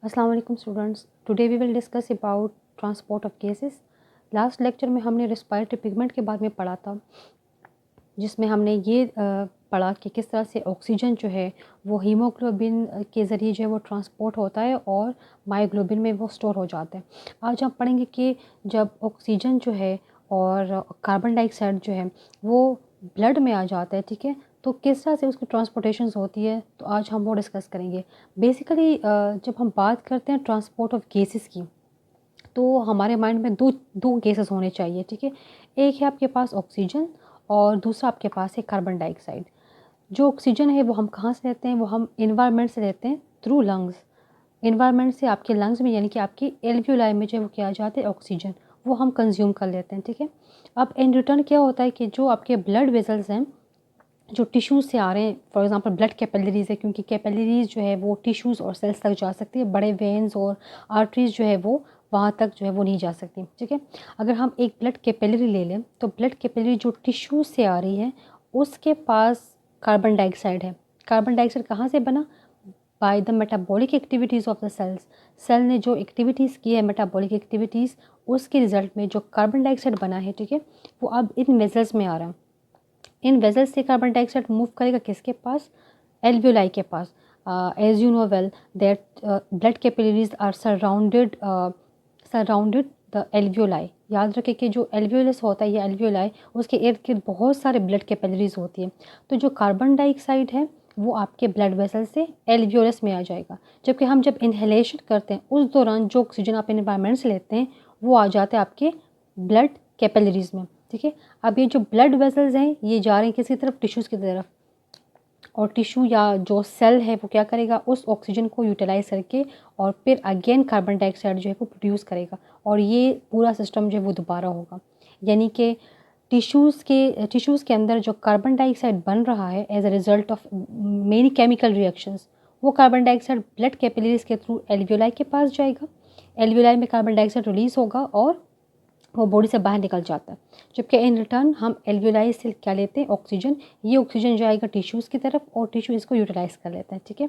अस्सलाम वालेकुम students, today we will discuss about transport of gases. Last lecture में हमने रेस्पिरेटरी पिगमेंट के बारे में पढ़ा था, जिसमें हमने ये पढ़ा कि किस तरह से ऑक्सीजन जो है वो हीमोग्लोबिन के ज़रिए जो है वो ट्रांसपोर्ट होता है और मायोग्लोबिन में वो स्टोर हो जाता है। आज हम पढ़ेंगे कि जब ऑक्सीजन जो है और कार्बन डाइऑक्साइड जो है वो ब्लड में आ जाता है, ठीक है, तो किस तरह से उसकी ट्रांसपोर्टेशंस होती है, तो आज हम वो डिस्कस करेंगे। बेसिकली जब हम बात करते हैं ट्रांसपोर्ट ऑफ गैसेस की, तो हमारे माइंड में दो दो गैसेस होने चाहिए, ठीक है। एक है आपके पास ऑक्सीजन और दूसरा आपके पास है कार्बन डाइऑक्साइड। जो ऑक्सीजन है वो हम कहाँ से लेते हैं? वो हम इन्वायरमेंट से लेते हैं, थ्रू लंग्स। इन्वायरमेंट से आपके लंग्स में, यानी कि आपकी एल्वियोलाई में जो वो किया जाता है ऑक्सीजन, वो हम कंज्यूम कर लेते हैं, ठीक है। अब इन रिटर्न क्या होता है कि जो आपके ब्लड वेसल्स हैं, जो टिश्यूज़ से आ रहे हैं, फॉर एग्जांपल ब्लड कैपिलरीज़ है, क्योंकि कैपिलरीज़ जो है वो टिश्यूज़ और सेल्स तक जा सकती है, बड़े वेन्स और आर्टरीज़ जो है वो वहाँ तक जो है वो नहीं जा सकती, ठीक है। अगर हम एक ब्लड कैपिलरी ले लें, तो ब्लड कैपिलरी जो टिश्यूज़ से आ रही है उसके पास कार्बन डाइऑक्साइड है। कार्बन डाइऑक्साइड कहाँ से बना? By the metabolic activities of the cells. Cell ने जो एक्टिविटीज़ की है, मेटाबॉलिक एक्टिविटीज़, उसके रिजल्ट में जो कार्बन डाइऑक्साइड बना है, ठीक है, वो अब इन वेसल्स में आ रहा है। इन वेसल्स से कार्बन डाइऑक्साइड मूव करेगा किसके पास? एल्वियोलाई के पास। As you know well that blood capillaries are surrounded the alveoli. याद रखें कि जो एल्वियोलस होता है, ये एल्वियोलाई, उसके इर्द गिर्द बहुत सारे ब्लड कैपिलरीज होती है। तो जो कार्बन डाइऑक्साइड है वो आपके ब्लड वेसल से एल्वियोलस में आ जाएगा, जबकि हम जब इनहेलेशन करते हैं उस दौरान जो ऑक्सीजन आप एनवायरनमेंट से लेते हैं वो आ जाते हैं आपके ब्लड कैपिलरीज में, ठीक है। अब ये जो ब्लड वेसल्स हैं ये जा रहे हैं किसी तरफ? टिश्यूज़ की तरफ। और टिश्यू या जो सेल है वो क्या करेगा? उस ऑक्सीजन को यूटिलाइज करके और फिर अगेन कार्बन डाइऑक्साइड जो है वो प्रोड्यूस करेगा, और ये पूरा सिस्टम जो है वो दोबारा होगा। यानी कि टिश्यूज़ के अंदर जो कार्बन डाइऑक्साइड बन रहा है as a result of many chemical reactions, वो कार्बन डाइऑक्साइड ब्लड कैपिलरीज के थ्रू एल्वियोलाई के पास जाएगा। एल्वियोलाई में कार्बन डाइऑक्साइड रिलीज होगा और वो बॉडी से बाहर निकल जाता है, जबकि इन रिटर्न हम एल्वियोलाई से क्या लेते हैं? ऑक्सीजन। ये ऑक्सीजन जाएगा टिश्यूज़ की तरफ और टिश्यू इसको यूटिलाइज कर लेते हैं, ठीक है।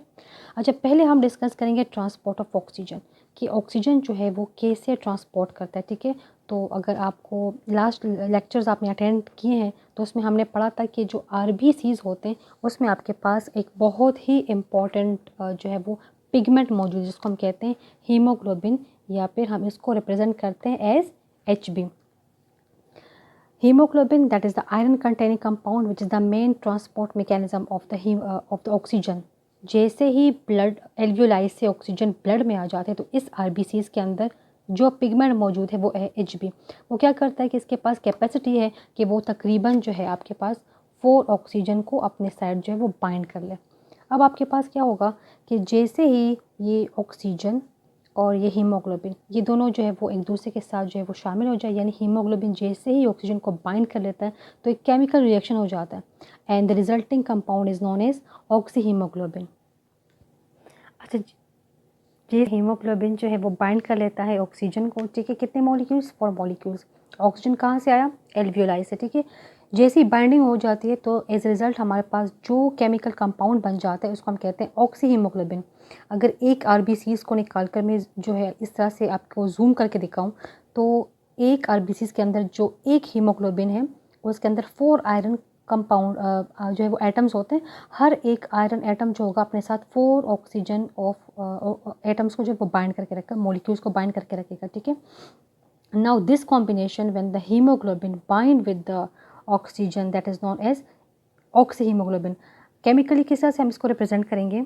अच्छा, पहले हम डिस्कस करेंगे ट्रांसपोर्ट ऑफ ऑक्सीजन, कि ऑक्सीजन जो है वो कैसे ट्रांसपोर्ट करता है, ठीक है। तो अगर आपको लास्ट लेक्चर्स आपने अटेंड किए हैं तो उसमें हमने पढ़ा था कि जो आरबीसीज होते हैं उसमें आपके पास एक बहुत ही इम्पॉर्टेंट जो है वो पिगमेंट मौजूद है, जिसको हम कहते हैं हीमोग्लोबिन, या फिर हम इसको रिप्रेजेंट करते हैं as HB. Hemoglobin, that is the iron containing compound, which is the main transport mechanism of the oxygen. जैसे ही ब्लड एल्वियोलाई से ऑक्सीजन ब्लड में आ जाते हैं तो इस आरबीसीज के अंदर जो पिगमेंट मौजूद है वो है HB। वो क्या करता है कि इसके पास कैपेसिटी है कि वो तकरीबन जो है आपके पास 4 ऑक्सीजन को अपने साइड जो है वो बाइंड कर ले। अब आपके पास क्या होगा कि जैसे ही ये ऑक्सीजन और ये हीमोग्लोबिन, ये दोनों जो है वो एक दूसरे के साथ जो है वो शामिल हो जाए, यानी हीमोग्लोबिन जैसे ही ऑक्सीजन को बाइंड कर लेता है तो एक केमिकल रिएक्शन हो जाता है, and the resulting compound is known as oxy haemoglobin. अच्छा, ये हीमोग्लोबिन जो है वो बाइंड कर लेता है ऑक्सीजन को, ठीक है। कितने मॉलिक्यूल्स? 4 मॉलिक्यूल्स। ऑक्सीजन कहाँ से आया? एल्वियोलाई से, ठीक है। जैसी बाइंडिंग हो जाती है तो एज रिज़ल्ट हमारे पास जो केमिकल कंपाउंड बन जाता है उसको हम कहते हैं ऑक्सी हीमोग्लोबिन। अगर एक आरबीसीज को निकाल कर मैं जो है इस तरह से आपको जूम करके दिखाऊं, तो एक आरबीसीज के अंदर जो एक हीमोग्लोबिन है उसके अंदर 4 आयरन कंपाउंड जो है वो एटम्स होते हैं। हर एक आयरन एटम जो होगा अपने साथ 4 ऑक्सीजन ऑफ एटम्स को जो है वो बाइंड करके रखेगा, मॉलिक्यूल्स को बाइंड करके रखेगा, ठीक है। Now this combination when the haemoglobin bind with the oxygen, that is known as oxy haemoglobin. Chemically किस तरह से हम इसको रिप्रेजेंट करेंगे?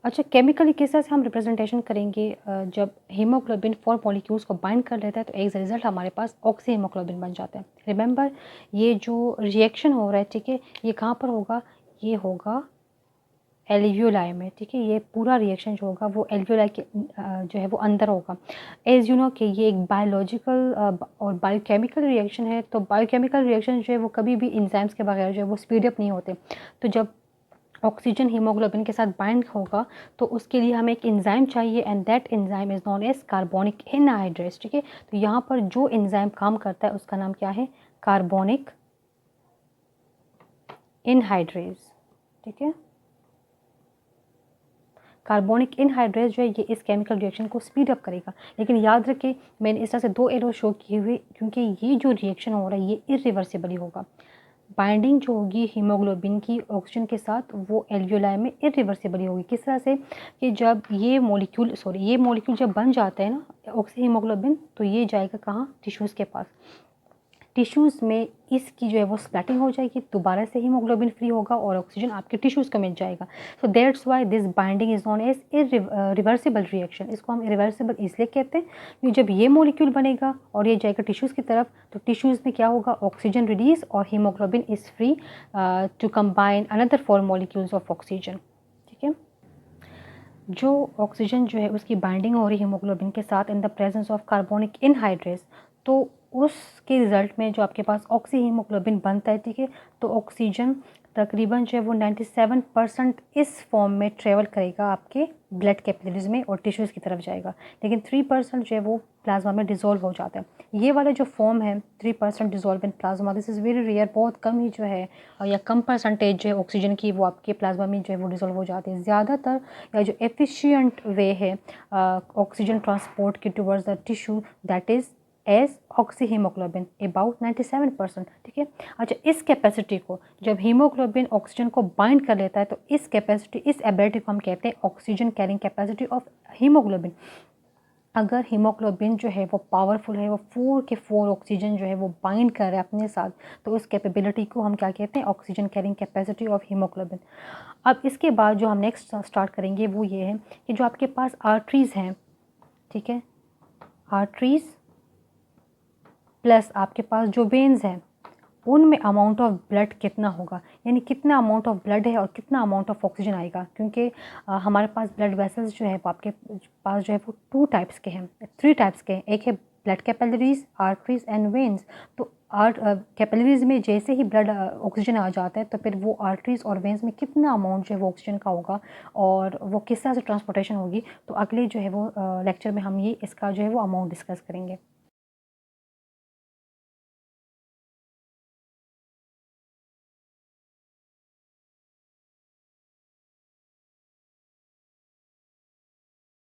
अच्छा, केमिकली किस तरह से हम रिप्रेजेंटेशन करेंगे? जब हीमोग्लोबिन 4 मॉलिक्यूल्स को बाइंड कर लेता है तो एज रिजल्ट हमारे पास ऑक्सी हीमोग्लोबिन बन जाता है। रिमेंबर, ये जो रिएक्शन हो रहा है, ठीक है, ये कहाँ पर होगा? ये होगा एल्वियोलाई में, ठीक है। ये पूरा रिएक्शन जो होगा वो एल्वियोलाई के जो है वो अंदर होगा। एज यू नो कि ये एक बायोलॉजिकल और बायोकेमिकल रिएक्शन है, तो बायोकेमिकल रिएक्शन जो है वो कभी भी इंजाइम्स के बगैर जो है वो स्पीड अप नहीं होते। तो जब ऑक्सीजन हीमोग्लोबिन के साथ बाइंड होगा तो उसके लिए हमें एक एंजाइम चाहिए, and that enzyme is known as carbonic anhydrase, ठीक है। तो यहाँ पर जो एंजाइम काम करता है उसका नाम क्या है? कार्बोनिक एनहाइड्रेज, ठीक है। कार्बोनिक इनहाइड्रेस जो है ये इस केमिकल रिएक्शन को स्पीड अप करेगा। लेकिन याद रखें मैंने इस तरह से 2 एरो शो किए हुए, क्योंकि ये जो रिएक्शन हो रहा है ये इरिवर्सिबली होगा। बाइंडिंग जो होगी हीमोग्लोबिन की ऑक्सीजन के साथ वो एल्वियोलाई में इरिवर्सिबली होगी। किस तरह से कि जब ये मॉलिक्यूल जब बन जाता है ना ऑक्सी हीमोग्लोबिन, तो ये जाएगा कहाँ, टिश्यूज़ के पास। टिश्यूज़ में इसकी जो है वो स्प्लैटिंग हो जाएगी, दोबारा से हीमोग्लोबिन फ्री होगा और ऑक्सीजन आपके टिश्यूज़ को मिल जाएगा। So that's why this binding is known as reversible reaction. इसको हम इरिवर्सिबल इसलिए कहते हैं क्योंकि जब ये मॉलिक्यूल बनेगा और ये जाएगा टिश्यूज़ की तरफ, तो टिश्यूज़ में क्या होगा, ऑक्सीजन रिलीज और haemoglobin is free to combine another 4 molecules of oxygen. ठीक है, जो ऑक्सीजन जो है उसकी बाइंडिंग हो रही है हीमोग्लोबिन के साथ in the presence of carbonic anhydrase, तो उसके रिज़ल्ट में जो आपके पास ऑक्सी हीमोग्लोबिन बनता है, ठीक है, तो ऑक्सीजन तकरीबन जो है वो 97% इस फॉर्म में ट्रेवल करेगा आपके ब्लड कैपिलरीज में और टिश्यूज़ की तरफ जाएगा, लेकिन 3% जो है वो प्लाज्मा में डिज़ोल्व हो जाता है। ये वाला जो फॉर्म है 3% dissolve in plasma, this is very rare, बहुत कम ही जो है या कम परसेंटेज जो है ऑक्सीजन की वो आपके प्लाज्मा में जो है वो डिज़ोल्व हो जाती है। ज़्यादातर या जो एफिशिएंट वे है ऑक्सीजन ट्रांसपोर्ट की towards the tissue, that is as oxy haemoglobin about 97%। ठीक है, अच्छा, इस कैपेसिटी को जब हीमोग्लोबिन ऑक्सीजन को बाइंड कर लेता है तो इस कैपेसिटी, इस एबिलिटी को हम कहते हैं oxygen carrying capacity of haemoglobin. अगर हीमोग्लोबिन जो है वो पावरफुल है, वो 4 के 4 ऑक्सीजन जो है वो बाइंड कर रहा है अपने साथ, तो उस कैपेबिलिटी को हम क्या कहते हैं, oxygen carrying capacity of haemoglobin. अब इसके बाद जो हम नेक्स्ट स्टार्ट करेंगे वो ये है कि जो आपके पास आर्टरीज़ हैं, ठीक है, आर्टरीज़ प्लस आपके पास जो वेन्स हैं, उनमें अमाउंट ऑफ ब्लड कितना होगा, यानी कितना अमाउंट ऑफ ब्लड है और कितना अमाउंट ऑफ ऑक्सीजन आएगा। क्योंकि हमारे पास ब्लड वेसल्स जो है वो आपके पास जो है वो 2 टाइप्स के हैं, 3 टाइप्स के हैं। एक है blood capillaries, arteries and veins. तो कैपिलरीज में जैसे ही ब्लड ऑक्सीजन आ जाता है तो फिर वो आर्टरीज और वेन्स में कितना अमाउंट जो है वो ऑक्सीजन का होगा और वो किस तरह से ट्रांसपोर्टेशन होगी, तो अगले जो है वो लेक्चर में हम ये इसका जो है वो अमाउंट डिस्कस करेंगे।